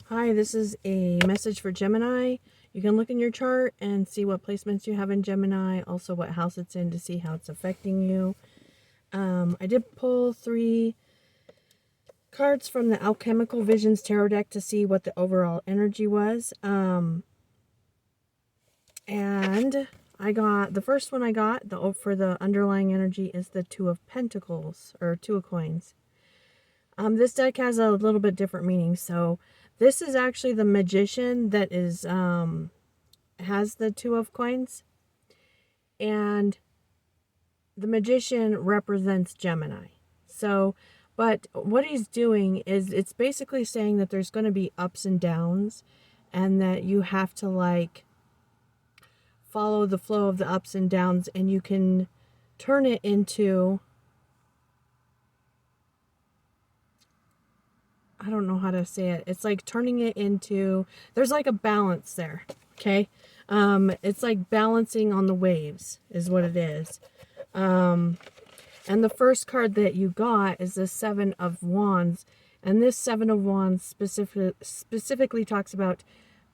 Hi, this is a message for Gemini. You can look in your chart and see what placements you have in Gemini, also what house it's in to see how it's affecting you. I did pull 3 cards from the Alchemical Visions Tarot deck to see what the overall energy was. And I got, the first one I got for the underlying energy is the Two of Pentacles, or Two of Coins. This deck has a little bit different meaning, so this is actually the Magician that is has the Two of Coins, and the Magician represents Gemini. So, but what he's doing is it's basically saying that there's going to be ups and downs, and that you have to like follow the flow of the ups and downs, and you can turn it into, I don't know how to say it. It's like turning it into, there's like a balance there. Okay. It's like balancing on the waves is what it is. And the first card that you got is the Seven of Wands. And this Seven of Wands specifically talks about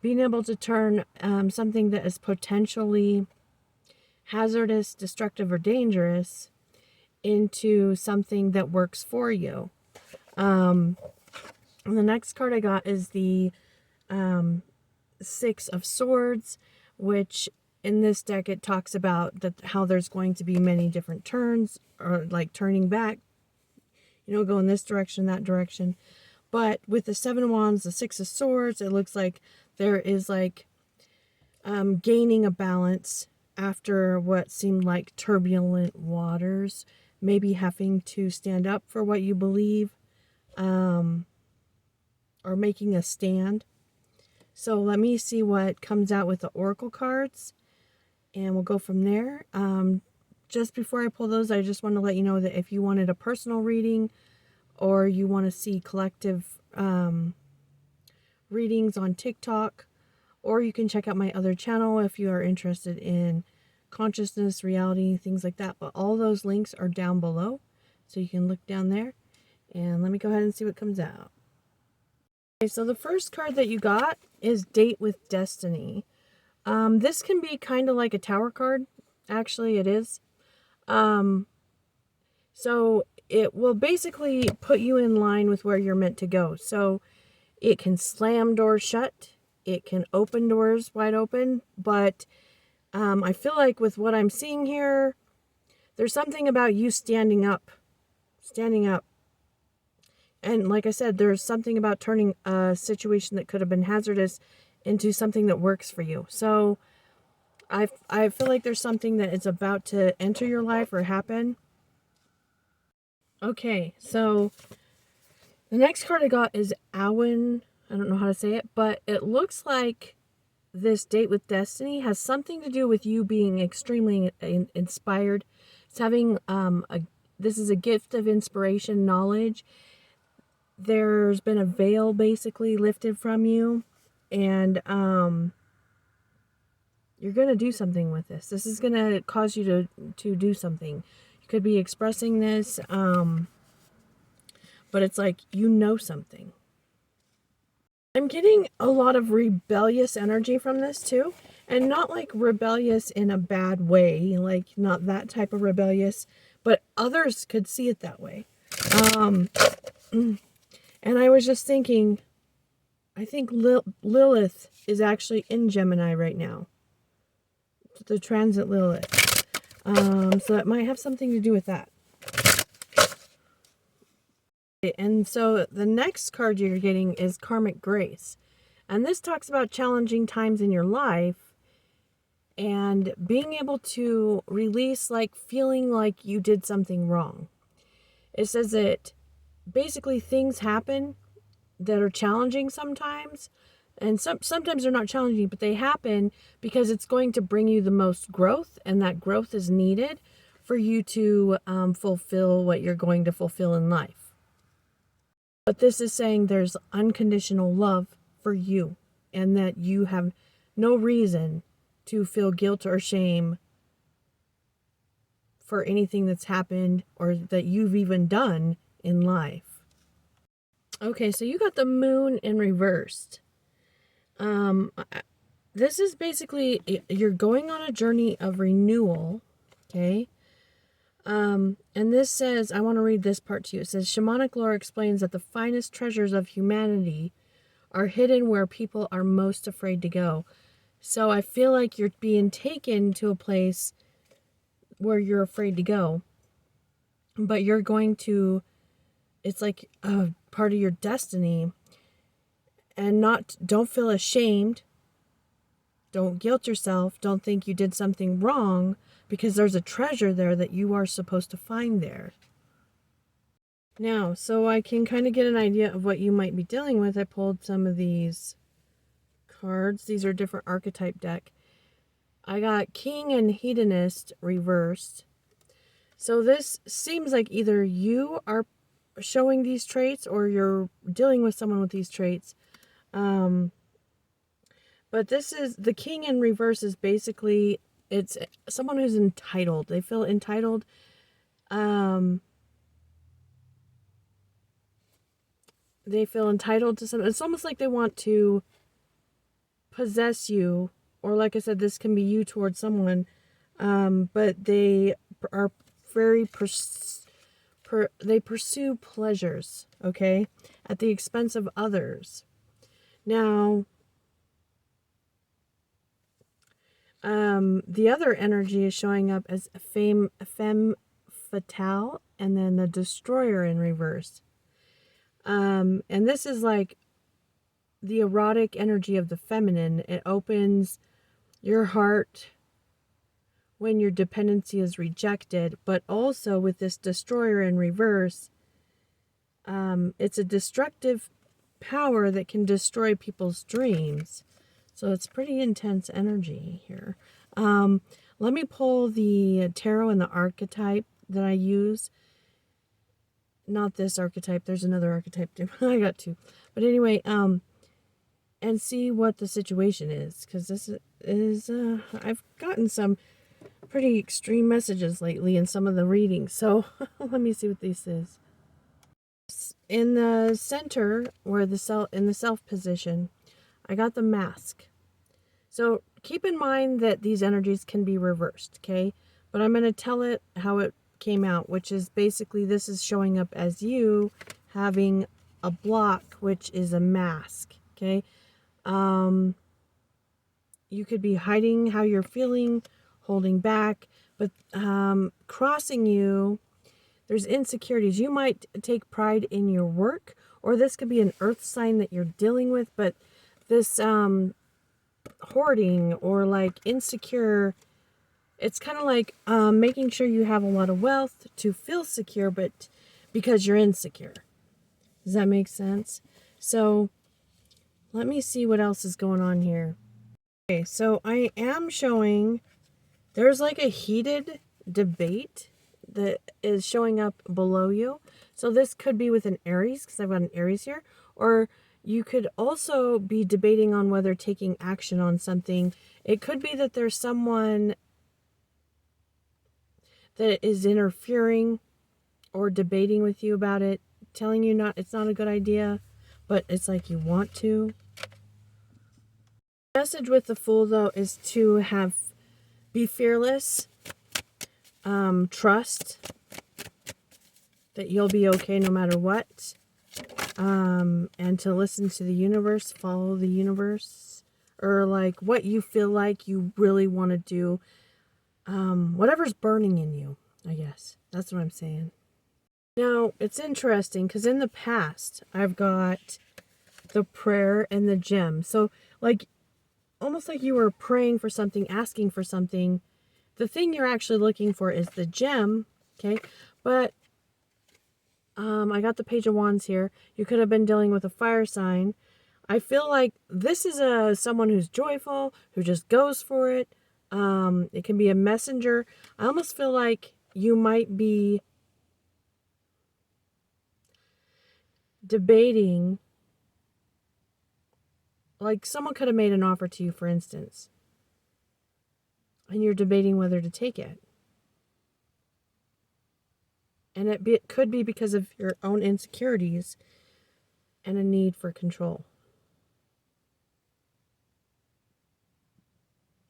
being able to turn something that is potentially hazardous, destructive, or dangerous into something that works for you. And the next card I got is the Six of Swords, which in this deck it talks about that how there's going to be many different turns, or like turning back, you know, go in this direction, that direction. But with the Seven of Wands, the Six of Swords, it looks like there is like gaining a balance after what seemed like turbulent waters, maybe having to stand up for what you believe, or making a stand. So let me see what comes out with the oracle cards, and we'll go from there. Just before I pull those, I just want to let you know that if you wanted a personal reading, or you want to see collective readings on TikTok, or you can check out my other channel if you are interested in consciousness, reality, things like that. But all those links are down below, so you can look down there. And let me go ahead and see what comes out. Okay, so the first card that you got is Date with Destiny. This can be kind of like a tower card. Actually, it is. So it will basically put you in line with where you're meant to go. So it can slam doors shut. It can open doors wide open. But I feel like with what I'm seeing here, there's something about you standing up. Standing up. And like I said, there's something about turning a situation that could have been hazardous into something that works for you. So I feel like there's something that is about to enter your life or happen. Okay, so the next card I got is Awen. I don't know how to say it, but it looks like this Date with Destiny has something to do with you being extremely inspired. It's having this is a gift of inspiration, knowledge. There's been a veil basically lifted from you, and you're going to do something with this. This is going to cause you to do something. You could be expressing this, but it's like, you know something. I'm getting a lot of rebellious energy from this too, and not like rebellious in a bad way, like not that type of rebellious, but others could see it that way. And I was just thinking, I think Lilith is actually in Gemini right now. The transit Lilith. So that might have something to do with that. And so the next card you're getting is Karmic Grace. And this talks about challenging times in your life and being able to release, like feeling like you did something wrong. It says that basically things happen that are challenging sometimes, and sometimes they're not challenging, but they happen because it's going to bring you the most growth, and that growth is needed for you to fulfill what you're going to fulfill in life. But this is saying there's unconditional love for you, and that you have no reason to feel guilt or shame for anything that's happened or that you've even done in life. Okay, so you got the moon in reversed. This is basically, you're going on a journey of renewal, okay? And this says, I want to read this part to you. It says, shamanic lore explains that the finest treasures of humanity are hidden where people are most afraid to go. So I feel like you're being taken to a place where you're afraid to go. But you're going to, it's like a part of your destiny. And don't feel ashamed. Don't guilt yourself. Don't think you did something wrong, because there's a treasure there that you are supposed to find there. Now, so I can kind of get an idea of what you might be dealing with, I pulled some of these cards. These are different archetype deck. I got King and Hedonist reversed. So this seems like either you are showing these traits or you're dealing with someone with these traits. But this is, the King in reverse is basically, it's someone who's entitled. They feel entitled. They feel entitled to something. It's almost like they want to possess you, or like I said, this can be you towards someone. But they are very they pursue pleasures, okay, at the expense of others. Now, the other energy is showing up as femme fatale, and then the destroyer in reverse. And this is like the erotic energy of the feminine. It opens your heart when your dependency is rejected, but also with this destroyer in reverse, it's a destructive power that can destroy people's dreams. So it's pretty intense energy here. Let me pull the tarot and the archetype that I use. Not this archetype. There's another archetype too. I got two. But anyway, and see what the situation is. Because this is, I've gotten some pretty extreme messages lately in some of the readings. So let me see what this is. In the center, where in the self position, I got the mask. So keep in mind that these energies can be reversed, okay? But I'm going to tell it how it came out, which is basically this is showing up as you having a block, which is a mask, okay? You could be hiding how you're feeling, holding back, but crossing you, there's insecurities. You might take pride in your work, or this could be an earth sign that you're dealing with, but this hoarding or like insecure, it's kind of like making sure you have a lot of wealth to feel secure, but because you're insecure. Does that make sense? So let me see what else is going on here. Okay, so I am showing there's like a heated debate that is showing up below you. So this could be with an Aries, because I've got an Aries here, or you could also be debating on whether taking action on something. It could be that there's someone that is interfering or debating with you about it, telling you it's not a good idea, but it's like you want to. The message with the Fool, though, is to be fearless, trust that you'll be okay no matter what. And to listen to the universe, follow the universe, or like what you feel like you really want to do. Whatever's burning in you, I guess. That's what I'm saying. Now, it's interesting because in the past, I've got the prayer and the gem. So, like, almost like you were praying for something, asking for something. The thing you're actually looking for is the gem, okay? But I got the Page of Wands here. You could have been dealing with a fire sign. I feel like this is someone who's joyful, who just goes for it. It can be a messenger. I almost feel like you might be debating, like someone could have made an offer to you, for instance, and you're debating whether to take it. And it could be because of your own insecurities. and a need for control.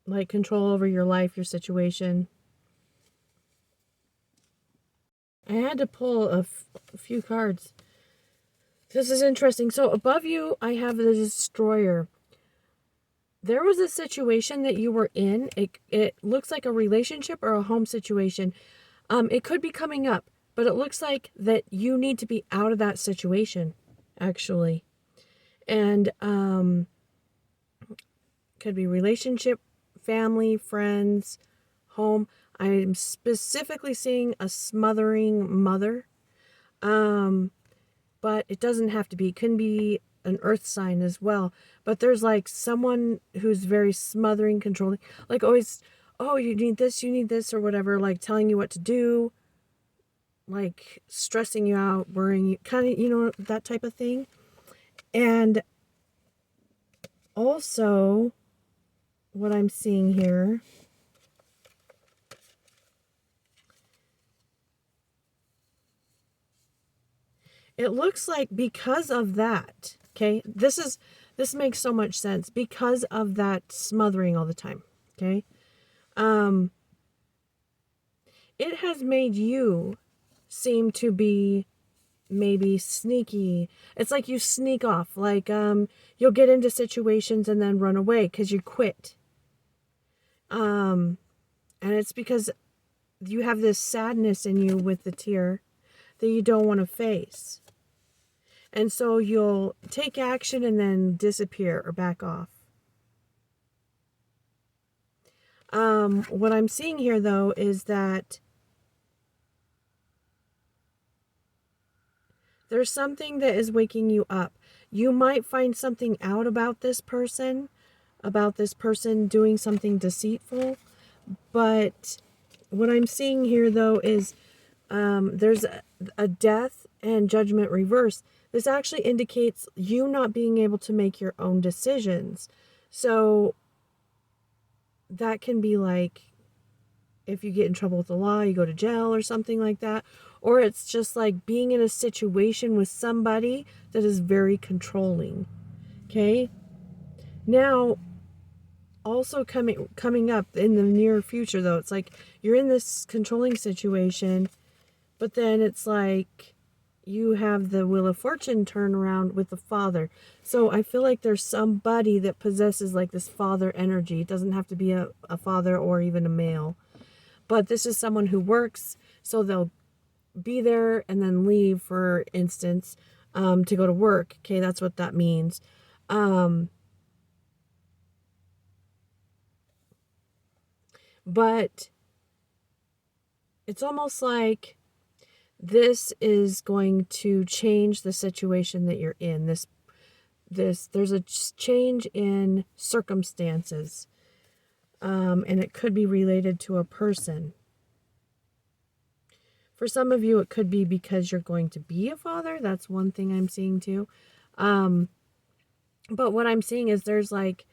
Like control over your life, your situation. I had to pull a few cards. This is interesting. So above you, I have the Destroyer. There was a situation that you were in. It looks like a relationship or a home situation. It could be coming up, but it looks like that you need to be out of that situation, actually. And could be relationship, family, friends, home. I'm specifically seeing a smothering mother. But it doesn't have to be. It can be an earth sign as well. But there's like someone who's very smothering, controlling, like always, oh, you need this, or whatever, like telling you what to do, like stressing you out, worrying you, kind of, that type of thing. And also, what I'm seeing here, it looks like because of that, okay, this makes so much sense because of that smothering all the time, okay? It has made you seem to be maybe sneaky. It's like you sneak off, like you'll get into situations and then run away because you quit. And it's because you have this sadness in you with the tear that you don't want to face. And so you'll take action and then disappear or back off. What I'm seeing here, though, is that there's something that is waking you up. You might find something out about this person doing something deceitful. But what I'm seeing here, though, is there's a death and judgment reverse. This actually indicates you not being able to make your own decisions. So that can be like if you get in trouble with the law, you go to jail or something like that. Or it's just like being in a situation with somebody that is very controlling. Okay? Now, also coming up in the near future, though, it's like you're in this controlling situation, but then it's like you have the Wheel of Fortune turn around with the Father. So I feel like there's somebody that possesses like this father energy. It doesn't have to be a father or even a male. But this is someone who works, so they'll be there and then leave, for instance, to go to work. Okay, that's what that means. But it's almost like this is going to change the situation that you're in. There's a change in circumstances. And it could be related to a person. For some of you, it could be because you're going to be a father. That's one thing I'm seeing too. But what I'm seeing is there's like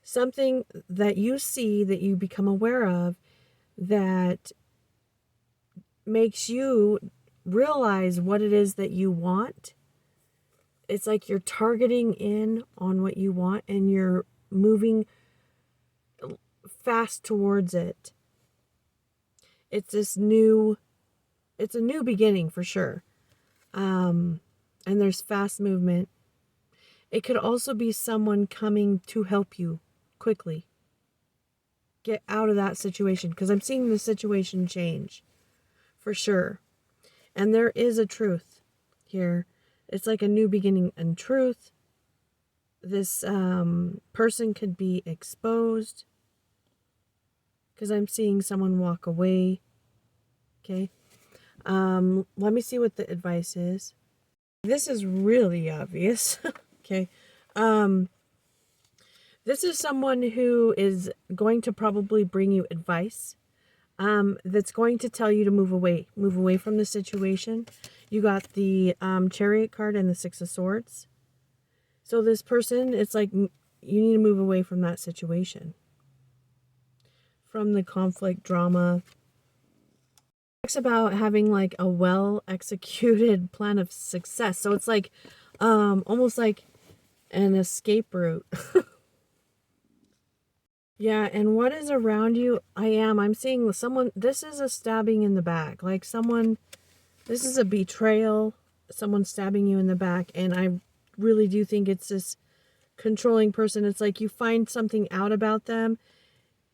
something that you see, that you become aware of, that makes you realize what it is that you want. It's like you're targeting in on what you want and you're moving fast towards it. It's a new beginning for sure. And there's fast movement. It could also be someone coming to help you quickly get out of that situation, because I'm seeing the situation change for sure. And there is a truth here. It's like a new beginning and truth. This person could be exposed, because I'm seeing someone walk away. Okay. Let me see what the advice is. This is really obvious. Okay. This is someone who is going to probably bring you advice. That's going to tell you to move away from the situation. You got the Chariot card and the Six of Swords. So this person, it's like you need to move away from that situation, from the conflict, drama. It talks about having like a well executed plan of success. So it's like almost like an escape route. Yeah, and what is around you? I'm seeing someone, this is a stabbing in the back. Like someone, this is a betrayal. Someone stabbing you in the back. And I really do think it's this controlling person. It's like you find something out about them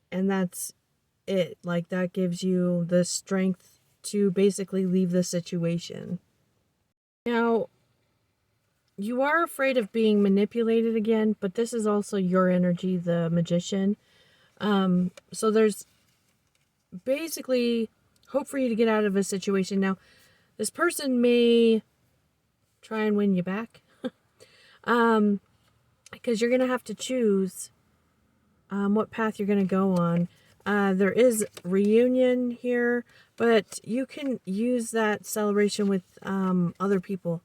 and that's it. Like that gives you the strength to basically leave the situation. Now, you are afraid of being manipulated again, but this is also your energy, the magician. So there's basically hope for you to get out of a situation. Now, this person may try and win you back. Because you're going to have to choose what path you're going to go on. There is reunion here, but you can use that celebration with other people.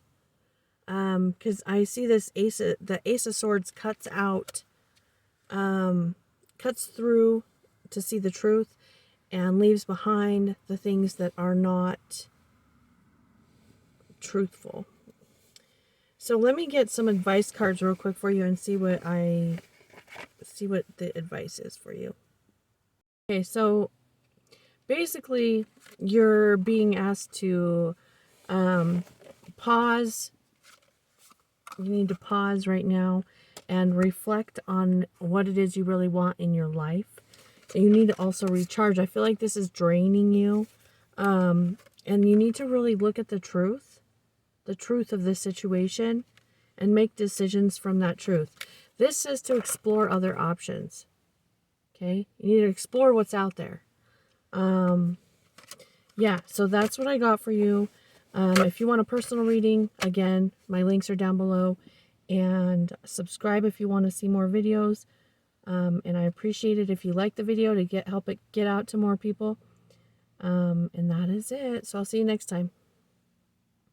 Because I see this the Ace of Swords cuts through to see the truth and leaves behind the things that are not truthful. So let me get some advice cards real quick for you and see what the advice is for you. Okay, so basically you're being asked to pause. You need to pause right now and reflect on what it is you really want in your life. And you need to also recharge. I feel like this is draining you. And you need to really look at the truth of this situation, and make decisions from that truth. This is to explore other options. Okay? You need to explore what's out there. Yeah, so that's what I got for you. If you want a personal reading, again, my links are down below. And subscribe if you want to see more videos. And I appreciate it if you like the video to help it get out to more people. And that is it. So I'll see you next time.